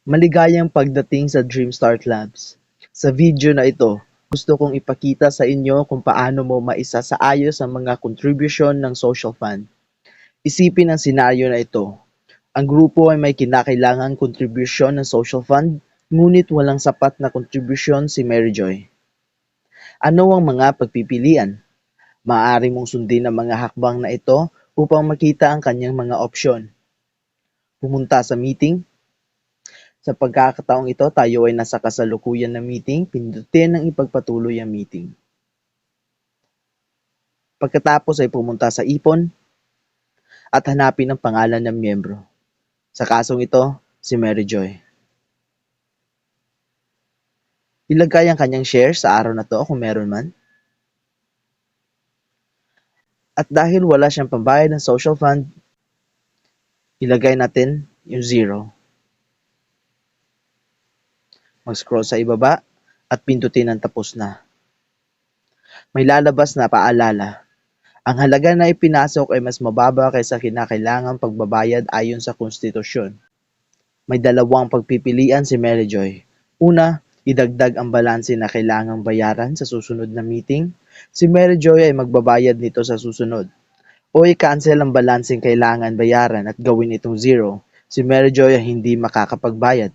Maligayang pagdating sa Dreamstart Labs. Sa video na ito, gusto kong ipakita sa inyo kung paano mo maisasaayos ang mga contribution ng social fund. Isipin ang senaryo na ito. Ang grupo ay may kinakailangang contribution ng social fund, ngunit walang sapat na contribution si Mary Joy. Ano ang mga pagpipilian? Maaari mong sundin ang mga hakbang na ito upang makita ang kanyang mga opsyon. Pumunta sa meeting. Sa pagkakataong ito, tayo ay nasa kasalukuyan ng meeting, pindutin ang ipagpatuloy ang meeting. Pagkatapos ay pumunta sa ipon at hanapin ang pangalan ng miyembro. Sa kasong ito, si Mary Joy. Ilagay ang kanyang share sa araw na to kung meron man. At dahil wala siyang pambayad ng social fund, ilagay natin yung 0. Mag-scroll sa ibaba at pindutin ang tapos na. May lalabas na paalala. Ang halaga na ipinasok ay mas mababa kaysa kinakailangang pagbabayad ayon sa konstitusyon. May dalawang pagpipilian si Mary Joy. Una, idagdag ang balanse na kailangang bayaran sa susunod na meeting. Si Mary Joy ay magbabayad nito sa susunod. O i-cancel ang balanseng kailangan bayaran at gawin itong 0. Si Mary Joy ay hindi makakapagbayad.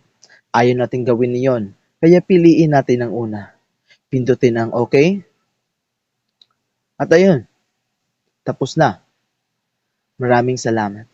Ayaw natin gawin niyon, kaya piliin natin ang una. Pindutin ang OK. At ayun, tapos na. Maraming salamat.